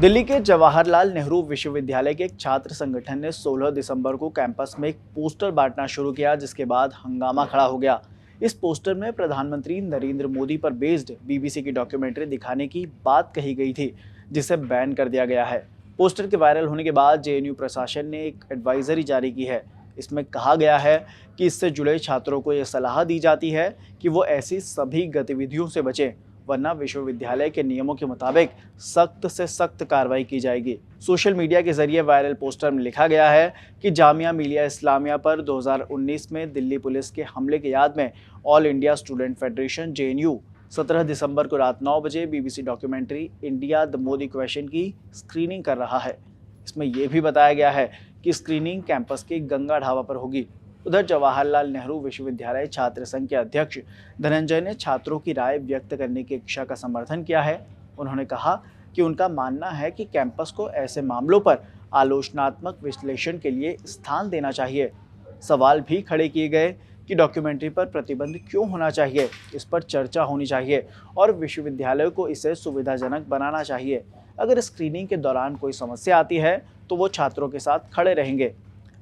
दिल्ली के जवाहरलाल नेहरू विश्वविद्यालय के एक छात्र संगठन ने 16 दिसंबर को कैंपस में एक पोस्टर बांटना शुरू किया, जिसके बाद हंगामा खड़ा हो गया। इस पोस्टर में प्रधानमंत्री नरेंद्र मोदी पर बेस्ड बीबीसी की डॉक्यूमेंट्री दिखाने की बात कही गई थी, जिसे बैन कर दिया गया है। पोस्टर के वायरल होने के बाद जेएनयू प्रशासन ने एक एडवाइजरी जारी की है। इसमें कहा गया है कि इससे जुड़े छात्रों को यह सलाह दी जाती है कि वो ऐसी सभी गतिविधियों से बचें, वरना विश्वविद्यालय के नियमों के मुताबिक सख्त से सख्त कार्रवाई की जाएगी। सोशल मीडिया के जरिए वायरल पोस्टर में लिखा गया है कि जामिया मिलिया इस्लामिया पर 2019 में दिल्ली पुलिस के हमले की याद में all India student federation JNU 17 दिसंबर को रात 9 बजे BBC documentary India the Modi question की स्क्रीनिंग कर रहा है। इसमें यह भी बताया गया है कि स्क्रीनिंग कैंपस के गंगा ढाबा पर होगी। उधर जवाहरलाल नेहरू विश्वविद्यालय छात्र संघ के अध्यक्ष धनंजय ने छात्रों की राय व्यक्त करने की इच्छा का समर्थन किया है। उन्होंने कहा कि उनका मानना है कि कैंपस को ऐसे मामलों पर आलोचनात्मक विश्लेषण के लिए स्थान देना चाहिए। सवाल भी खड़े किए गए कि डॉक्यूमेंट्री पर प्रतिबंध क्यों होना चाहिए, इस पर चर्चा होनी चाहिए और विश्वविद्यालय को इसे सुविधाजनक बनाना चाहिए। अगर स्क्रीनिंग के दौरान कोई समस्या आती है तो वो छात्रों के साथ खड़े रहेंगे।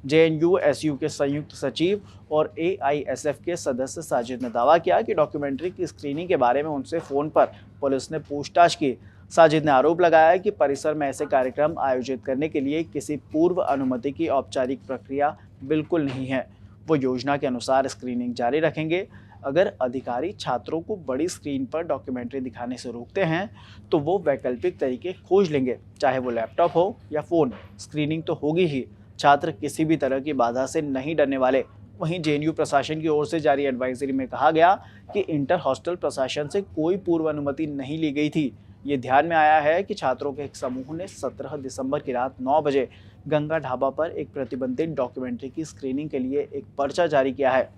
जेएनयू-एसयू के संयुक्त सचिव और एआईएसएफ के सदस्य साजिद ने दावा किया कि डॉक्यूमेंट्री की स्क्रीनिंग के बारे में उनसे फ़ोन पर पुलिस ने पूछताछ की। साजिद ने आरोप लगाया कि परिसर में ऐसे कार्यक्रम आयोजित करने के लिए किसी पूर्व अनुमति की औपचारिक प्रक्रिया बिल्कुल नहीं है। वो योजना के अनुसार स्क्रीनिंग जारी रखेंगे। अगर अधिकारी छात्रों को बड़ी स्क्रीन पर डॉक्यूमेंट्री दिखाने से रोकते हैं तो वो वैकल्पिक तरीके खोज लेंगे, चाहे वो लैपटॉप हो या फ़ोन। स्क्रीनिंग तो होगी ही। छात्र किसी भी तरह की बाधा से नहीं डरने वाले। वहीं जेएनयू प्रशासन की ओर से जारी एडवाइजरी में कहा गया कि इंटर हॉस्टल प्रशासन से कोई पूर्व अनुमति नहीं ली गई थी। ये ध्यान में आया है कि छात्रों के एक समूह ने 17 दिसंबर की रात 9 बजे गंगा ढाबा पर एक प्रतिबंधित डॉक्यूमेंट्री की स्क्रीनिंग के लिए एक पर्चा जारी किया है।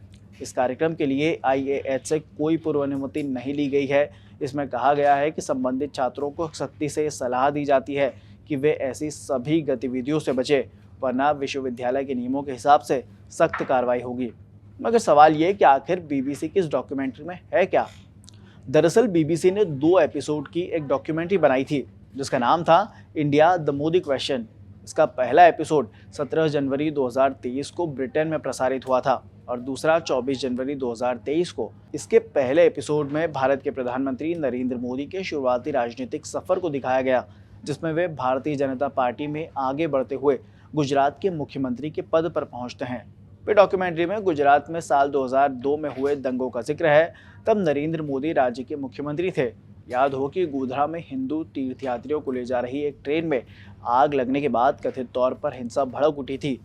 इस कार्यक्रम के लिए आईएएच से कोई पूर्व अनुमति नहीं ली गई है। इसमें कहा गया है कि संबंधित छात्रों को सख्ती से सलाह दी जाती है कि वे ऐसी सभी गतिविधियों से बचें, वरना विश्वविद्यालय के नियमों के हिसाब से सख्त कार्रवाई होगी। मगर सवाल ये कि आखिर बीबीसी की इस डॉक्यूमेंट्री में है क्या? दरअसल बीबीसी ने 2 एपिसोड की एक डॉक्यूमेंट्री बनाई थी, जिसका नाम था इंडिया द मोदी क्वेश्चन। इसका पहला एपिसोड 17 जनवरी 2023 को ब्रिटेन में प्रसारित हुआ था और दूसरा 24 जनवरी 2023 को। इसके पहले एपिसोड में भारत के प्रधानमंत्री नरेंद्र मोदी के शुरुआती राजनीतिक सफर को दिखाया गया, जिसमें वे भारतीय जनता पार्टी में आगे बढ़ते हुए गुजरात के मुख्यमंत्री के पद पर पहुंचते हैं। वे डॉक्यूमेंट्री में गुजरात में साल 2002 में हुए दंगों का जिक्र है। तब नरेंद्र मोदी राज्य के मुख्यमंत्री थे। याद हो कि गोधरा में हिंदू तीर्थयात्रियों को ले जा रही एक ट्रेन में आग लगने के बाद कथित तौर पर हिंसा भड़क उठी थी।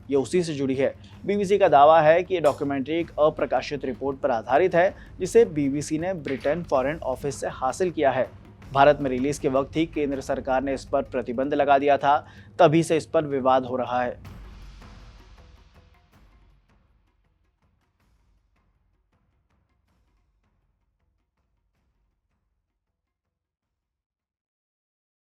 ये उसी से जुड़ी है। बीबीसी का दावा है कि ये डॉक्यूमेंट्री एक अप्रकाशित रिपोर्ट पर आधारित है, जिसे बीबीसी ने ब्रिटेन फॉरेन ऑफिस से हासिल किया है। भारत में रिलीज के वक्त ही केंद्र सरकार ने इस पर प्रतिबंध लगा दिया था, तभी से इस पर विवाद हो रहा है।